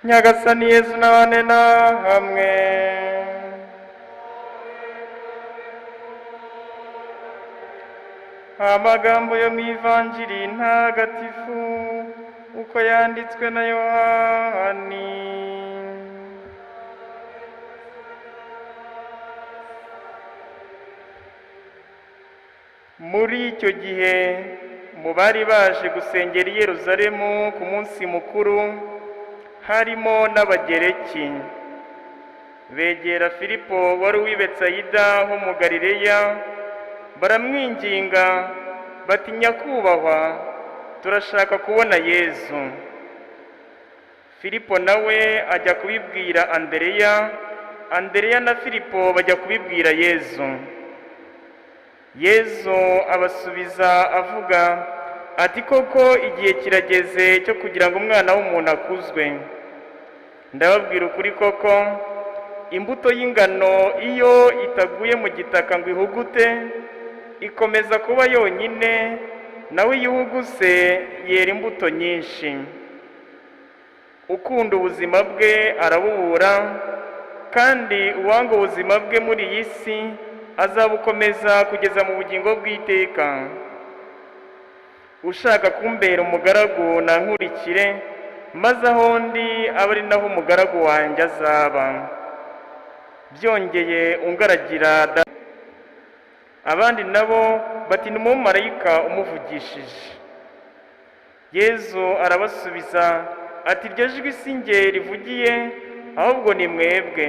Nyagasani Yesu n'abane na hamwe. Amagambo yo mu Ivanjiri ntagatifu uko yanditswe na Yohani. Muri icyo gihe mu bari baje gusengera i Yerusalemu ku munsi mukuru harimo n'Abagereki. Begera Filipo wari uw'i Betsayida ho mu Galileya, baramwinginga bati, nyakubahwa, turashaka kubona Yesu. Filipo nawe ajya kubibwira Andereya, Andereya na Filipo bajya kubibwira Yesu. Yesu abasubiza avuga ati, koko igihe kirageze cyo kugira ngo umwana w'umuntu akuzwe. Ndababwira ukuri koko, imbuto y'ingano iyo itaguye mu gitaka ngo ihugute, ikomeza kuba yonyine, nawe iyo ihuguse yera imbuto nyinshi. Ukunda ubuzima bwe arabubura, kandi uwanga ubuzima bwe muri iyi si azabukomeza kugeza mu bugingo bw'iteka. Ushaka kumbera umugaragu nankurikire, maze aho ndi abe ari naho umugaragu wanjye azaba. Byongeye ungaragira abandi nabo bati, ni umumarayika umuvugishije. Yesu arabasubiza ati, iryo jwi si njye rivugiye, ahubwo ni mwebwe.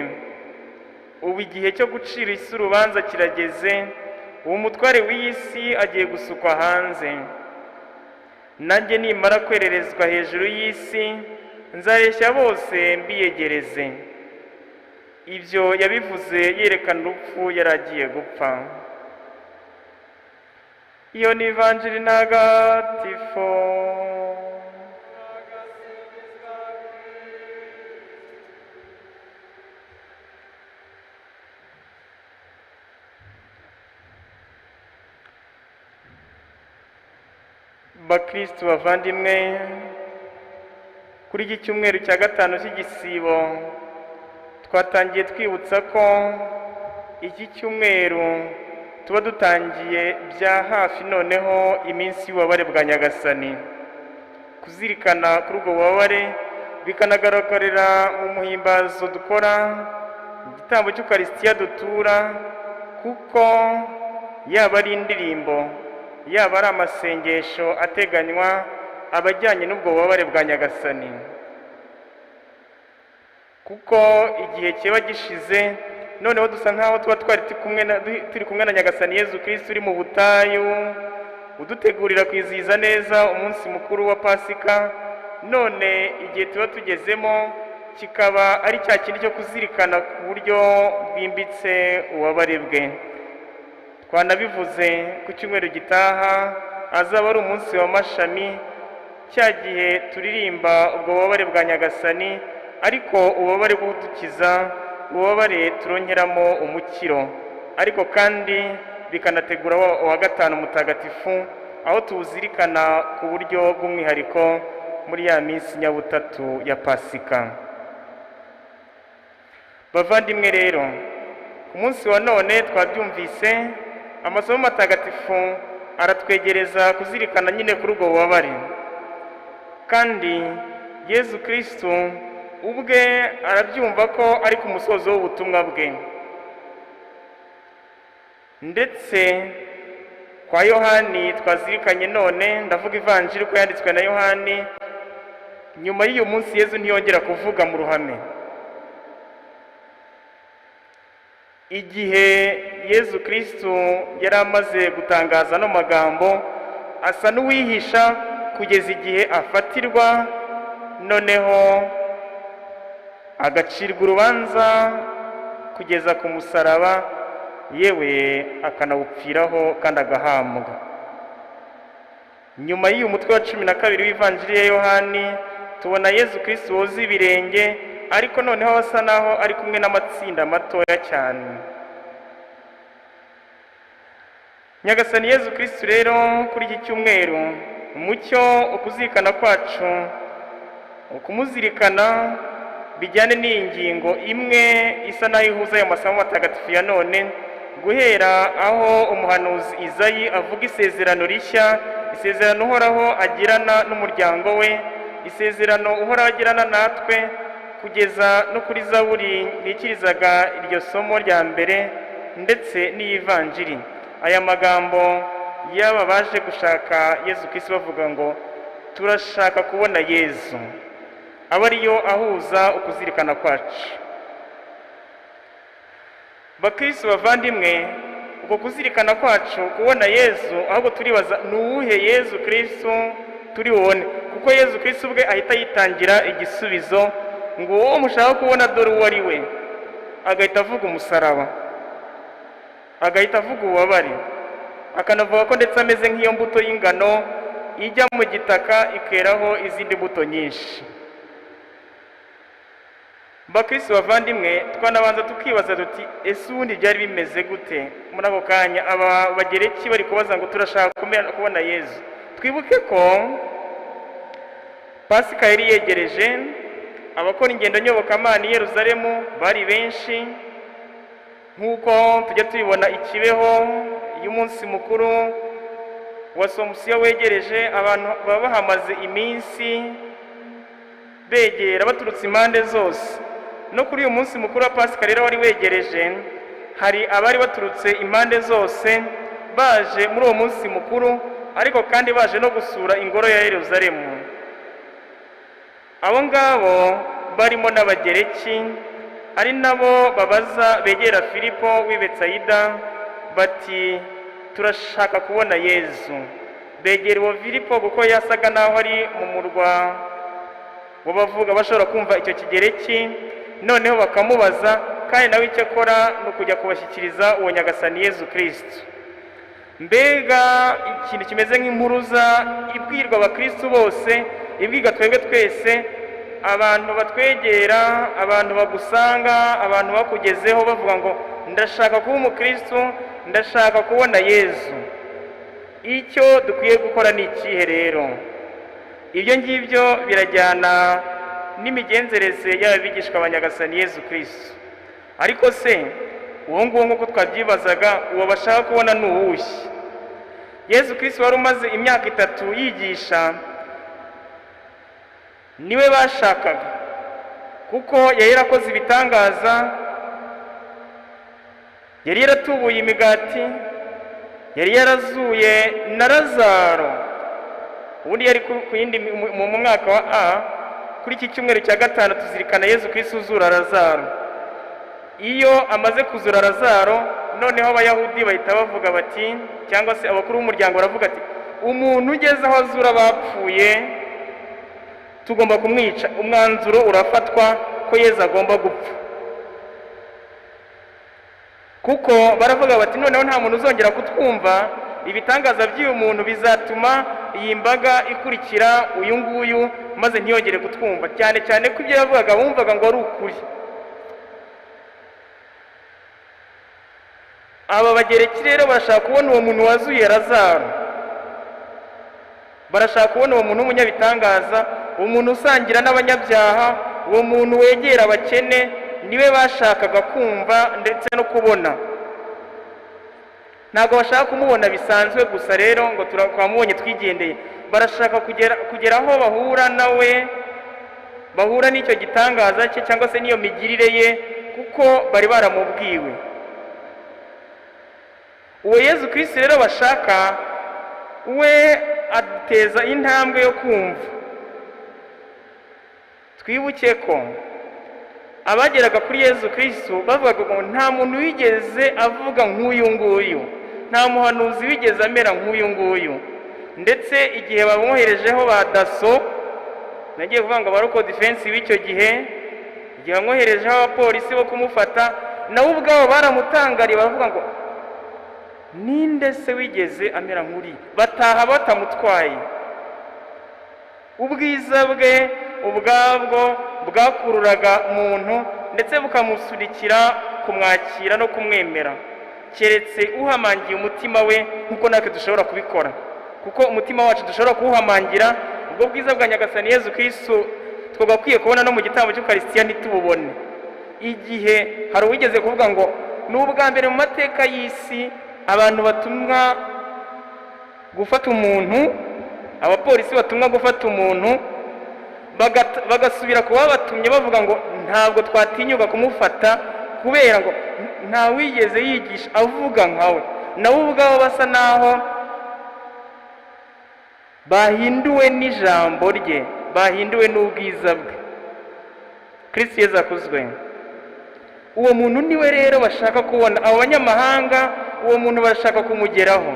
Ubu igihe cyo gucira isi urubanza kirageze, uwo mutware w'iyi si agiye gusukwa hanze. Nanjye nimara kwererezwa hejuru y'isi, nzareshya bose mbiyegereze. Ibyo yabivuze yerekana urupfu yari agiye gupfa. Iyo ni Ivanjiri ntagatifu. Bakristu bavandimwe, kuri iki cyumweru cya gatanu cy'igisibo twatangiye twibutsa ko iki cyumweru tuba dutangiye bya hafi noneho iminsi y'ububabare bwa Nyagasani. Kuzirikana kuri ubwo bubabare bikanagaragarira mu muhimbazo dukora, igitambo cy'Ukarisitiya dutura, kuko yaba ari indirimbo, yaba ari amasengesho ateganywa abajyanye n'ubwo bubabare bwa Nyagasani. Kuko igihe kiba gishize, noneho dusa nk'aho tuba turi kumwe na Nyagasani Yezu Kristo uri mu butayu, udutegurira kwizihiza neza umunsi mukuru wa Pasika. None igihe tuba tugezemo kikaba ari cya kindi cyo kuzirikana ku buryo bwimbitse ububabare bwe. Twanabivuze ku cyumweru gitaha azaba ari umunsi wa mashami, cya gihe turirimba ubwo bubabare bwa Nyagasani, ariko ububabare bw'udukiza, ububabare turonkeramo umukiro. Ariko kandi bikanategura wa gatanu mutagatifu, aho tuwuzirikana ku buryo bw'umwihariko muri ya minsi nyabutatu ya Pasika. Bavandimwe rero, ku munsi wa none twabyumvise, amasomo matagatifu aratwegereza kuzirikana nyine kuri ubwo bubabare. Kandi Yezu Kristo ubwe arabyumva ko ari ku musozo w'ubutumwa bwe. Ndetse kwa Yohani twazirikanye none, ndavuga Ivanjiri ko yanditswe na Yohani, nyuma y'uyu munsi Yezu ntiyongera kuvuga mu ruhame. Igihe Yezu Kristo yari amaze gutangaza no magambo, asa n'uwihisha kugeza igihe afatirwa, noneho agacirwa urubanza kugeza ku musaraba, yewe akanawupfiraho kandi agahambwa. Nyuma y'uyu mutwe wa 12 w'Ivanjiri ya Yohani tubona Yezu Kristo woza ibirenge, ariko noneho asa naho ari kumwe n'amatsinda matoya cyane. Nyagasani Yezu Kristo rero kuri iki cyumweru, umucyo ukuzirikana kwacu, ukumuzirikana bijyane n'iyi ngingo imwe isa naho ihuza ayo masomo matagatifu ya none, guhera aho umuhanuzi Izayi avuga isezerano rishya, isezerano uhoraho agirana n'umuryango we, isezerano uhoraho agirana natwe, kugeza no kuri Zaburi bikirizaga iryo somo rya mbere ndetse n'iyivanjiri. Aya magambo y'aba baje gushaka Yezu Kristo bavuga ngo turashaka kubona Yezu, aba ariyo ahuza ukuzirikana kwacu. Bakristo bavandimwe, uko kuzirikana kwacu kubona Yezu, ahubwo turibaza ni uwuhe Yezu Kristo turi bubone, kuko Yezu Kristo ubwe ahita yitangira igisubizo ngo uwo mushaka kubona dore uwo ari we, agahita avuga umusaraba, agahita avuga ububabare, akanavuga ko ndetse ameze nk'iyo mbuto y'ingano ijya mu gitaka ikeraho izindi mbuto nyinshi. Bakristo bavandimwe, twanabanza tukibaza tuti ese ubundi byari bimeze gute muri ako kanya aba bagereki bari kubaza ngo turashaka kubona Yezu? Twibuke ko Pasika yari yegereje, abakora ingendo nyobokamana i Yerusalemu bari benshi, nk'uko tujya tubibona ikibeho y'umunsi mukuru wa Somusiyo wegereje, abantu baba bahamaze iminsi begera baturutse impande zose. No kuri uyu munsi mukuru wa Pasika rero wari wegereje, hari abari baturutse impande zose baje muri uwo munsi mukuru, ariko kandi baje no gusura ingoro ya Yerusalemu. Abo ngabo barimo n'abagereki, ari nabo babaza begera Filipo w'i Betsayida bati turashaka kubona Yezu. Begera uwo Filipo kuko yasaga naho ari mu murwa bavuga bashobora kumva icyo kigereki, noneho bakamubaza, kandi nawe icyo akora ni ukujya kubashyikiriza uwo Nyagasani Yezu Kristo. Mbega ikintu kimeze nk'impuruza ibwirwa abakristo bose, ibwiga twebwe twese, abantu batwegera, abantu bagusanga, abantu bakugezeho bavuga ngo ndashaka kuba umukristo, ndashaka kubona Yezu. Icyo dukwiye gukora ni ikihe rero? Ibyo ngibyo birajyana n'imigenzereze y'abigishwa ba Nyagasani Yezu Kristo. Ariko se uwo nguwo nk'uko twabyibazaga, uwo bashaka kubona ni uwuhe? Yezu Kristo wari umaze imyaka 3 yigisha, niwe bashakaga, kuko yari yarakoze ibitangaza, yari yaratubuye imigati, yari yarazuye na Lazaro. Ubundi yari ku yindi mu mwaka wa A, kuri iki cyumweru cya 5 tuzirikana Yezu Kristo uzura Lazaro. Iyo amaze kuzura Lazaro, noneho abayahudi bahita bavuga bati, cyangwa se abakuru b'umuryango baravuga ati umuntu ugeze aho azura bapfuye tugomba kumwica. Umwanzuro urafatwa ko Yezu agomba gupfa, kuko baravuga bati noneho nta muntu uzongera kutwumva, ibitangaza by'uyu muntu bizatuma iyi mbaga ikurikira uyu nguyu maze ntiyongere kutwumva, cyane cyane ko ibyo yavugaga bumvaga ngo ari ukuri. Aba bagereki rero barashaka kubona uwo muntu wazuye Lazaro, barashaka kubona uwo muntu w'umunyabitangaza, uwo muntu usangira n'abanyabyaha, uwo muntu wegera abakene, niwe bashakaga kumva ndetse no kubona. Ntabwo bashaka kumubona bisanzwe gusa rero ngo twamubonye twigendeye, barashaka kugera aho bahura nawe, bahura n'icyo gitangaza cye cyangwa se n'iyo migirire ye, kuko bari baramubwiwe. Uwo Yezu Kristo rero bashaka, we aduteza intambwe yo kumva. Twibuke ko abageraga kuri Yezu Kristo bavugaga ngo nta muntu wigeze avuga nk'uyu nguyu, nta muhanuzi wigeze amera nk'uyu nguyu. Ndetse igihe bamwoherejeho ba daso, nagiye kuvuga ngo abaroko defense w'icyo gihe, igihe bamwoherejeho abapolisi bo kumufata, nawe ubwabo baramutangariye baravuga ngo ninde se wigeze amera nk'uri? Bataha batamutwaye. Ubwiza bwe ubwabwo bwakururaga umuntu ndetse bukamusurikira kumwakira no kumwemera, keretse uhamangiye umutima we nk'uko natwe dushobora kubikora, kuko umutima wacu dushobora kuwuhamangira. Ubwo bwiza bwa Nyagasani Yezu Kristo twagakwiye kubona no mu gitambo cy'Ukaristiya ntitububone. Igihe hari uwigeze kuvuga ngo ni ubwa mbere mu mateka y'isi abantu batumwa gufata umuntu, abapolisi batumwa gufata umuntu bagasubira kuba batumye bavuga ngo ntabwo twatinyuka kumufata kubera ngo nta wigeze yigisha avuga nkawe. Nabo ubwabo basa naho bahinduwe n'ijambo rye, bahinduwe n'ubwiza bwe. Kristo Yesu akuzwe. Uwo muntu niwe rero bashaka kubona. Abo banyamahanga uwo muntu bashaka kumugeraho,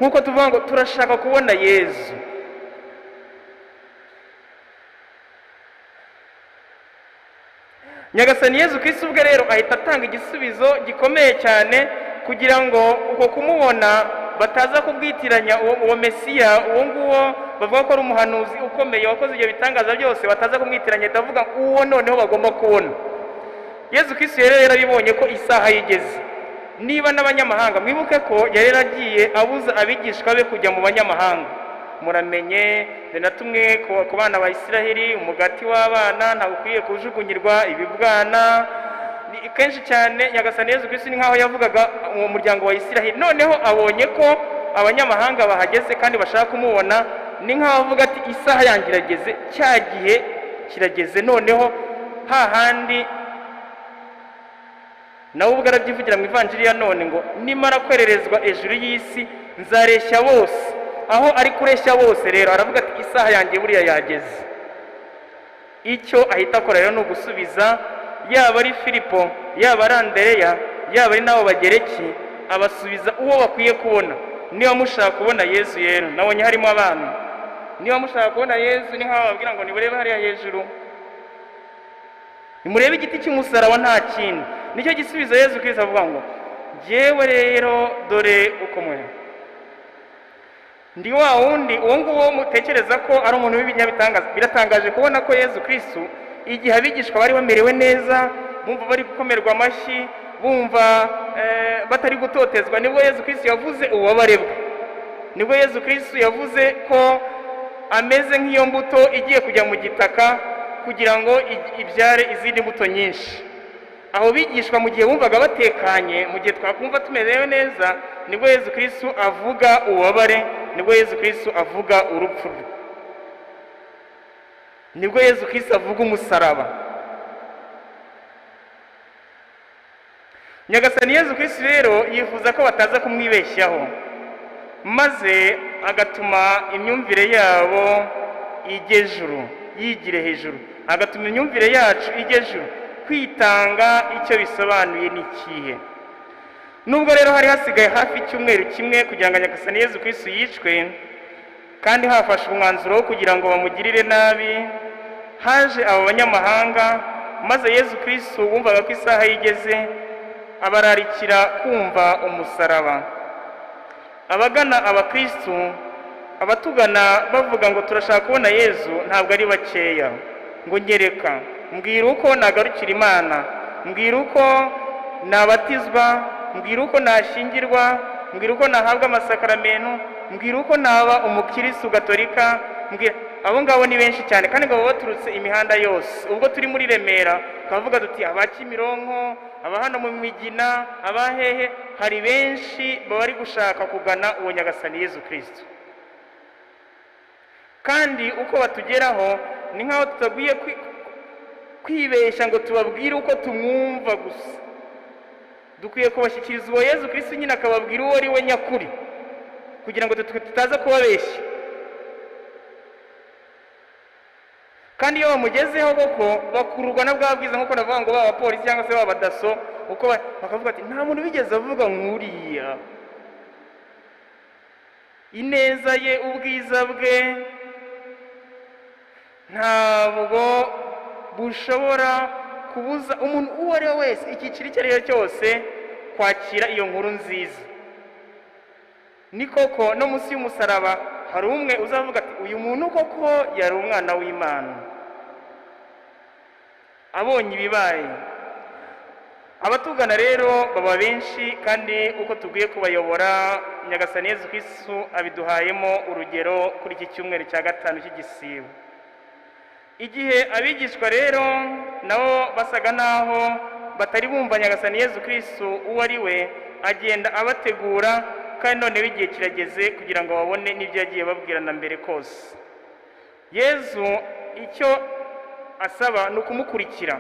nk'uko tuvuga ngo turashaka kubona Yesu. Nyagasani Yesu Kristo ubwe rero ahita atanga igisubizo gikomeye cyane kugira ngo uko kumubona bataza kubwitiranya uwo Mesiya, uwo nguwo bavuga ko ari umuhanuzi ukomeye wakoze ibyo bitangaza byose, bataza kumwitiranya itavuga uwo noneho bagomba kubona. Yesu Kristo rero yarabibonye ko isaha yigeze. Niba n'abanyamahanga, mwibuke ko yari yaragiye abuza abigishwa be kujya mu banyamahanga. Muramenye natumwe ku bana ba Isiraheli, umugati w'abana ntabwo ukwiye kujugunyirwa ibibwana. Kenshi cyane Nyagasani Yesu Kristo ni nkaho yavugaga uwo muryango wa Isiraheli. Noneho abonye ko abanyamahanga bahageze kandi bashaka kumubona, ni nkaho avuga ati isaha yanjye irageze, cya gihe kirageze. Noneho hahandi nawe ubwo arabyivugira mu ivanjiri ya none ngo nimara kwererezwa ejuru y'isi nzareshya bose. Aho ari kureshya bose rero aravuga ati isaha yanjye buriya yageze. Icyo ahita akora rero ni ugusubiza, yaba ari Filipo, yaba ari Andereya, yaba ari n'abo Bagereki, abasubiza uwo bakwiye kubona. Niba mushaka kubona Yesu rero, nabonye harimo abana, niba mushaka kubona Yesu ni nk'aho bababwira ngo nimurebe hariya hejuru, nimurebe igiti cy'umusaraba, nta kindi. Nicyo gisubizo Yesu Kristo avuga ngo jyewe rero dore uko mwe ndi wa wundi. Uwo nguwo mutekereza ko ari umuntu w'ibinyabitangaza. Biratangaje kubona ko Yesu Kristo igihe abigishwa bari bamerewe neza, bumva bari gukomerwa amashyi, bumva batari gutotezwa, nibwo Yesu Kristo yavuze ububabare bwe. Nibwo Yesu Kristo yavuze ko ameze nk'iyo mbuto igiye kujya mu gitaka kugira ngo ibyare izindi mbuto nyinshi. Aho bigishwa mu gihe bumvaga batekanye, mu gihe twakumva tumerewe neza, nibwo Yesu Kristo avuga ububabare, nibwo Yesu Kristo avuga urupfu rwe, nibwo Yesu Kristo avuga umusaraba. Nyagasani Yesu Kristo rero yifuza ko bataza kumwibeshyaho, maze agatuma imyumvire yabo ijye ejuru, yigire hejuru, agatuma imyumvire yacu ijye ejuru. Kwitanga icyo bisobanuye ni ikihe? Nubwo rero hari hasigaye hafi icyumweru kimwe kugira ngo Nyagasani Yesu Kristo yicwe, kandi hafashe umwanzuro wo kugira ngo bamugirire nabi, haje abo banyamahanga, maze Yesu Kristo wumvaga ko isaha yigeze abararikira kumva umusaraba. Abagana abakristo, abatugana bavuga ngo turashaka kubona Yesu, ntabwo ari bakeya. Ngo nyereka, mbwira uko nagarukira Imana, mbwira uko nabatizwa, mbwira uko nashingirwa, mbwira uko nahabwa amasakaramentu, mbwira uko naba umukristo gatolika. Abo ngabo ni benshi cyane kandi ngo baturutse imihanda yose. Ubwo turi muri Remera twavuga duti aba Kimironko, aba hano mu Migina, aba hehe, hari benshi bari gushaka kugana uwo Nyagasani Yesu Kristo. Kandi uko batugeraho ni nkaho tutagiye kwibeshya ngo tubabwire uko tumwumva gusa. Dukwiye kubashyikiriza uwo Yesu Kristo nyine akababwira uwo ari we nyakuri, kugira ngo tutaza kubabeshya. Kandi iyo bamugezeho koko bakururwa na bwa bwiza, nk'uko navuga ngo baba polisi cyangwa se baba daso, uko bakavuga ati nta muntu bigeze avuga nk'uriya. Ineza ye, ubwiza bwe ntabwo bushobora kubuza umuntu uwo ari we wese, icyiciro icyo ari cyo cyose, kwakira iyo nkuru nziza. Ni koko no munsi y'umusaraba hari umwe uzavuga ati uyu muntu koko yari umwana w'Imana. Abonye ibibaye, abatugana rero baba benshi, kandi uko tugiye kubayobora Nyagasani Yesu Kristo abiduhayemo urugero kuri iki cyumweru cya gatanu cy'igisibo. igihe abigishwa rero nabo basaga naho batari bumva nyagasani Yezu Kristo uwo ari we, agenda abategura, kandi noneho igihe kirageze kugira ngo babone n'ibyo yagiye babwirana mbere kose. Yezu icyo asaba ni ukumukurikira,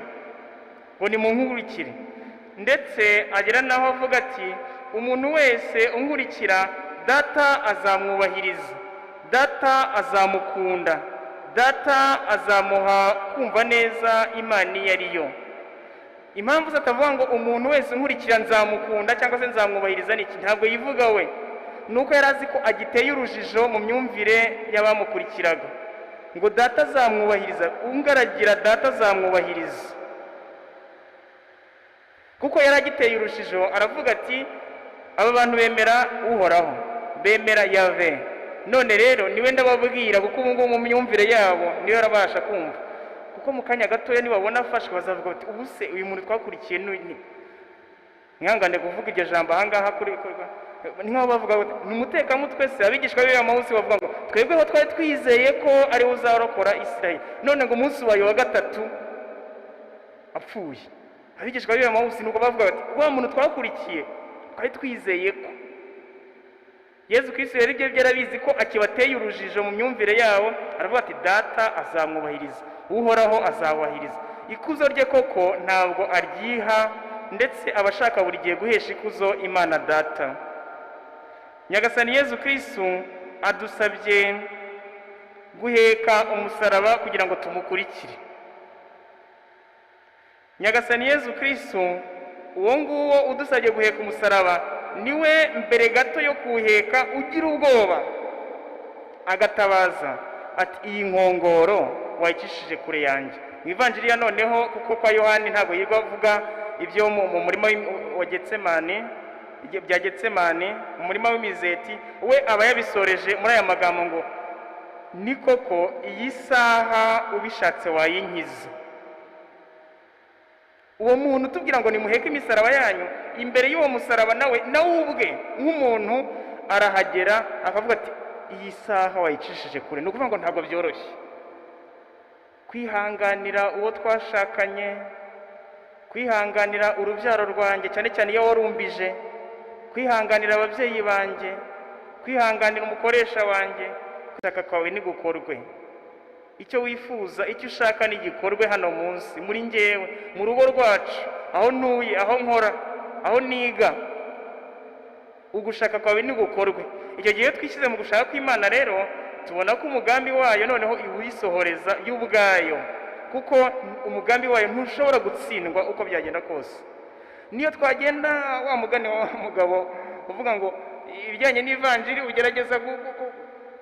ngo nimunkurikire, ndetse agera naho avuga ati umuntu wese unkurikira data azamwubahiriza, data azamukunda, data azamuha kumva neza Imana iyo ari yo. Impamvu zatavuga ngo umuntu wese unkurikira nzamukunda cyangwa se nzamwubahiriza ni iki, ntabwo yivuga we, nuko yari azi ko agiteye urujijo mu myumvire y'abamukurikiraga, ngo data azamwubahiriza, ungaragira data azamwubahiriza. Kuko yari agiteye urujijo, aravuga ati aba bantu bemera uhoraho, bemera Yahve, none rero niwe ndababwira, kuko ubu ngubu mu myumvire yabo niyo yarabasha kumva. Kuko mu kanya gatoya nibabona afashwe bazavuga bati ubu se uyu muntu twakurikiye ni mwihangane kuvuga iryo jambo ahangaha kuri ni nk'aho bavuga ni umutekamutwe se. Abigishwa be b'Emawusi bavuga ngo twebweho twari twizeye ko ari we uzarokora Isirayeli, none ngo umunsi wayo wa gatatu apfuye. Abigishwa be b'Emawusi nuko bavuga bati wa muntu twakurikiye twari twizeye ko. Yezu Kristo yari ibyo byarabizi ko akibateye urujijo mu myumvire yabo, aravuga ati data azamwubahiriza, uhoraho azawubahiriza. Ikuzo rye koko ntabwo aryiha, ndetse abashaka buri gihe guhesha ikuzo Imana data. Nyagasani Yezu Kristo adusabye guheka umusaraba kugira ngo tumukurikire. Nyagasani Yezu Kristo uwo nguwo udusabye guheka umusaraba niwe mbere gato yo kuwuheka ugira ubwoba, agatabaza ati iyi nkongoro wayicishije kure yanjye. Mu Ivanjiri ya noneho, kuko kwa Yohani ntabwo yirwa avuga ibyo mu murima wa Getsemane, bya Getsemane, mu murima w'imizeti, we aba yabisoreje muri aya magambo ngo ni koko iyi saha ubishatse wayinkiza. Uwo muntu tubwira ngo nimuheke imisaraba yanyu, imbere y'uwo musaraba nawe ubwe nk'umuntu arahagera akavuga ati iyi saha wayicishije kure. Ni ukuvuga ngo ntabwo byoroshye kwihanganira uwo twashakanye, kwihanganira urubyaro rwanjye cyane cyane iyo warumbije, kwihanganira ababyeyi banjye, kwihanganira umukoresha wanjye. Gushaka kwawe nigukorwe, icyo wifuza, icyo ushaka nigikorwe hano munsi muri njyewe, mu rugo rwacu, aho ntuye, aho nkora, aho niga. Ugushaka kwawe nigukorwe. Icyo gihe twishyize mu gushaka kw'Imana rero, tubona ko umugambi wayo noneho iwuyisohoreza y'ubwayo, kuko umugambi wayo ntushobora gutsindwa uko byagenda kose. Niyo twagenda wa mugani wa mugabo uvuga ngo ibijyanye n'Ivanjiri ugerageza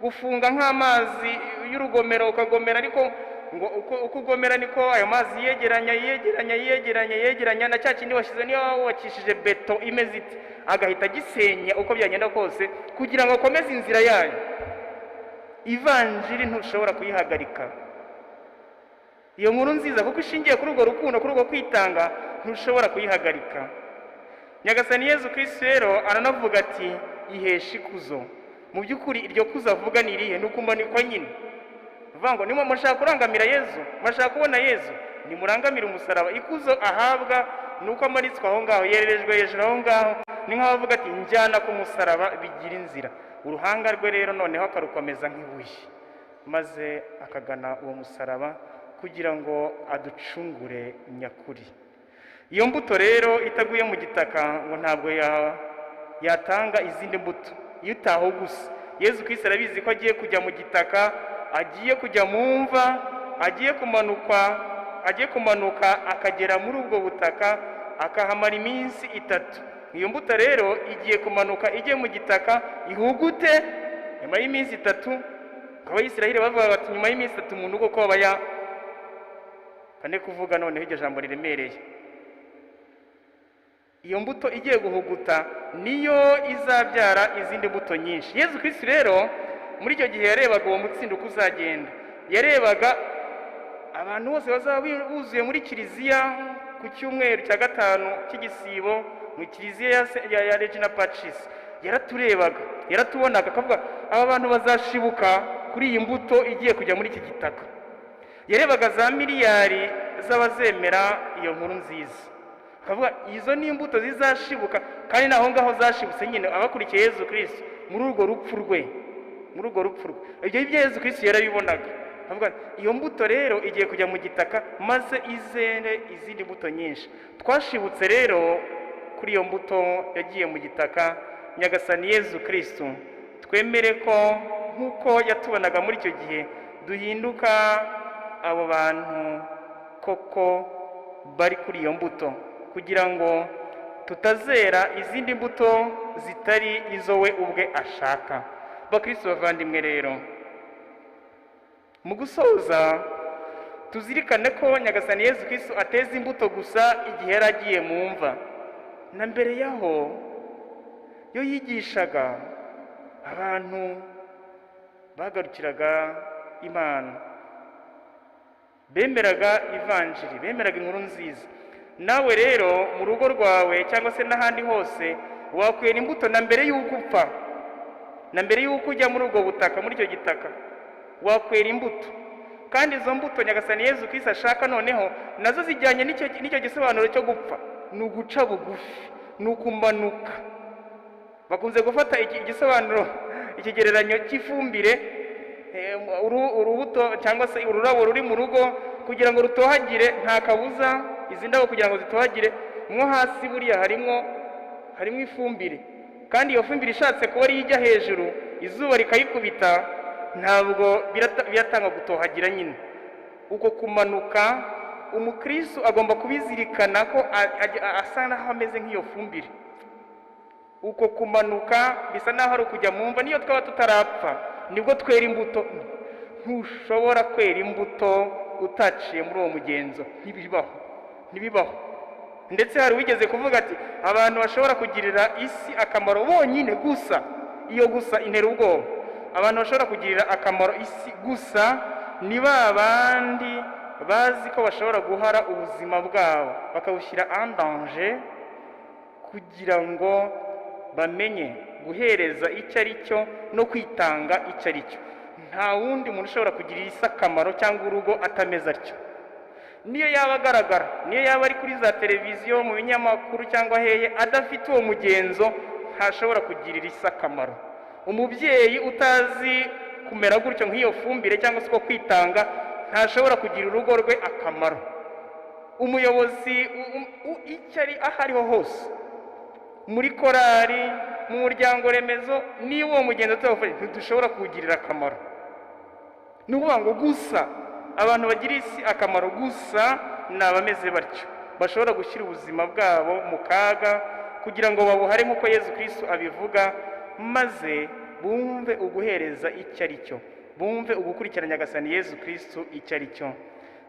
gufunga nk'amazi y'urugomero, ukagomera, ariko ngo uko ugomera niko ayo mazi yegeranya na cya kindi washyize niyo wubakishije beto imeze iti, agahita gisenya uko byagenda kose kugira ngo akomeze inzira yayo. Ivanjiri ntushobora kuyihagarika. Iyo nkuru nziza kuko ishingiye kuri urwo rukundo, kuri urwo kwitanga, ntushobora kuyihagarika. Nyagasani Yezu Kristo rero aranavuga ati ihesha ikuzo. Mu by'ukuri iryo kuzo avuga ni irihe? Ni ukumanikwa nyine. Uvuga ngo nimwe mushaka kurangamira Yezu, mushaka kubona Yezu, nimurangamire umusaraba. Ikuzo ahabwa ni uko amanitswe aho ngaho, yererejwe hejuru aho ngaho. Ni nk'aho avuga ati njyana ku musaraba bigira inzira. Uruhanga rwe rero noneho akarukomeza nk'ibuye, maze akagana uwo musaraba kugira ngo aducungure nyakuri. Iyo mbuto rero itaguye mu gitaka ngo ntabwo yatanga izindi mbuto. Iyo utahuguse, Yezu Kristo arabizi ko agiye kujya mu gitaka, agiye kujya mu mva, agiye kumanuka akagera muri ubwo butaka, akahamara iminsi 3. Iyo mbuto rero igiye kumanuka igiye mu gitaka ihugute nyuma y'iminsi 3. Abayisiraheli bavuga bati nyuma y'iminsi 3 umuntu uko baba kane kuvuga noneho iryo jambo riremereye. Iyo mbuto igiye guhuguta niyo izabyara izindi mbuto nyinshi. Yezu Kristo rero muri icyo gihe yarebaga uwo mutsindo uko uzagenda, yarebaga abantu bose bazaba buzuye muri kiliziya ku cyumweru cya 5 cy'igisibo mu kiliziya ya Regina Pacis. Yaraturebaga, yaratubonaga, akavuga aba bantu bazashibuka kuri iyi mbuto igiye kujya muri iki gitaka. yarebaga za miliyari z'abazemera iyo nkuru nziza, akavuga izo ni imbuto zizashibuka, kandi naho ngaho zashibutse nyine abakurikiye Yezu Kristo muri urwo rupfu rwe, ibyo ibyo Yezu Kristo yarabibonaga, avuga iyo mbuto rero igiye kujya mu gitaka maze izere izindi mbuto nyinshi. Twashibutse rero kuri iyo mbuto yagiye mu gitaka. Nyagasani Yezu Kristo twemere ko nk'uko yatubonaga muri icyo gihe duhinduka abo bantu koko bari kuri iyo mbuto, kugira ngo tutazera izindi mbuto zitari izo we ubwe ashaka. Bakristo bavandimwe rero, mu gusoza tuzirikane ko Nyagasani Yezu Kristo ateza imbuto gusa igihe yari agiye mu mva, na mbere yaho iyo yigishaga abantu bagarukiraga Imana, bemeraga ivanjiri, bemeraga inkuru nziza. Nawe rero mu rugo rwawe cyangwa se n'ahandi hose wakwera imbuto na mbere y'uko upfa, na mbere y'uko ujya muri ubwo butaka, muri icyo gitaka wakwera imbuto. Kandi izo mbuto Nyagasani Yezu Kristo ashaka noneho nazo zijyanye n'icyo gisobanuro cyo gupfa, ni uguca bugufi, ni ukumanuka. Bakunze gufata igisobanuro, ikigereranyo cy'ifumbire, urubuto cyangwa se ururabo ruri mu rugo kugira ngo rutohagire, nta kabuza izi ndabo kugira ngo zitohagire mwo hasi buriya harimo ifumbire, kandi iyo fumbire ishatse kuba ari ijya hejuru izuba rikayikubita ntabwo biratanga gutohagira nyine. Uko kumanuka umukristo agomba kubizirikana ko asa naho ameze nk'iyo fumbire. Uko kumanuka bisa naho ari ukujya mu mva. Niyo twaba tutarapfa nibwo twera imbuto. Ntushobora kwera imbuto utaciye muri uwo mugenzo, ntibibaho. Ndetse hari wigeze kuvuga ati abantu bashobora kugirira isi akamaro bonyine gusa, iyo gusa intera ubwoba. Abantu bashobora kugirira akamaro isi gusa ni ba bandi bazi ko bashobora guhara ubuzima bwabo bakabushyira en danger kugira ngo bamenye guhereza icyo ari cyo no kwitanga icyo ari cyo. Nta wundi muntu ushobora kugirira isi akamaro cyangwa urugo atameze atyo. Niyo yaba agaragara, niyo yaba ari kuri za televiziyo, mu binyamakuru cyangwa hehe, adafite uwo mugenzo ntashobora kugirira isi akamaro. Umubyeyi utazi kumera gutyo nk'iyo fumbire cyangwa se ko kwitanga ntashobora kugira urugo rwe akamaro. Umuyobozi icyo ari aho ariho hose, muri korari, mu muryango remezo, niba uwo mugenzo tutawufashe ntidushobora kuwugirira akamaro. Ni ukuvuga ngo gusa abantu bagira isi akamaro gusa ni abameze batyo, bashobora gushyira ubuzima bwabo mu kaga kugira ngo babuhare nk'uko Yezu Kristo abivuga, maze bumve uguhereza icyo ari cyo, bumve ugukurikira Nyagasani Yezu Kristo icyo ari cyo.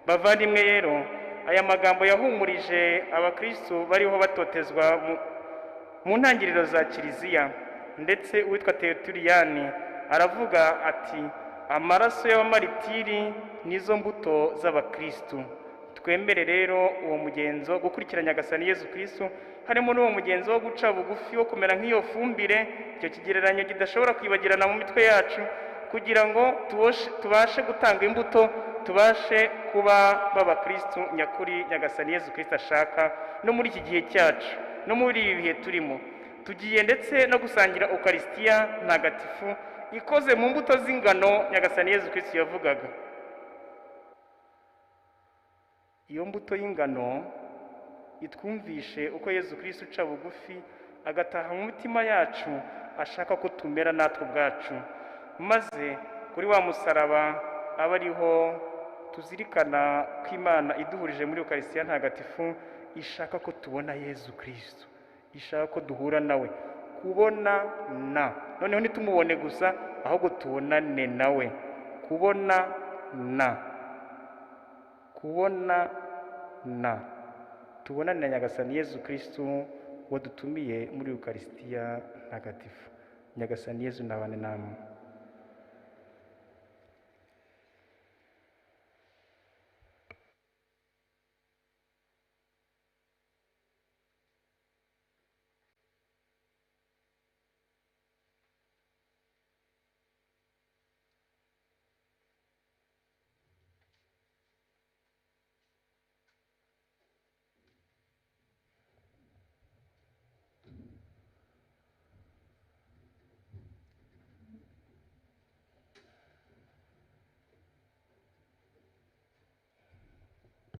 Bavandimwe rero, aya magambo yahumurije abakristo bariho batotezwa mu ntangiriro za Kiliziya. Ndetse uwitwa Tertuliyani aravuga ati amaraso y'abamaritiri nizo mbuto z'abakristo. Twemere rero uwo mugenzo gukurikira Nyagasani Yezu Kristo, harimo n'uwo mugenzo wo guca bugufi, wo kumera nk'iyo fumbire, icyo kigereranyo kidashobora kwibagirana mu mitwe yacu, kugira ngo tubashe gutanga imbuto, tubashe kuba b'abakristo nyakuri Nyagasani Yezu Kristo ashaka. No muri iki gihe cyacu, no muri ibi bihe turimo, tugiye ndetse no gusangira Ukaristiya ntagatifu ikoze mu mbuto z'ingano Nyagasani Yezu Kristo yavugaga. Iyo mbuto y'ingano itwumvishe uko Yezu Kristo uca bugufi agataha mu mitima yacu ashaka ko tumera natwe ubwacu, maze kuri wa musaraba aba ariho tuzirikana ko Imana iduhurije muri Ukaristiya ntagatifu ishaka ko tubona Yezu Kristo, ishaka ko duhura nawe, kubona na noneho ntitumubone gusa ahubwo tubonane nawe, kubona na tubonane na Nyagasani Yezu Kristo wadutumiye muri Ukaristiya ntagatifu. Nyagasani Yezu nabane namwe.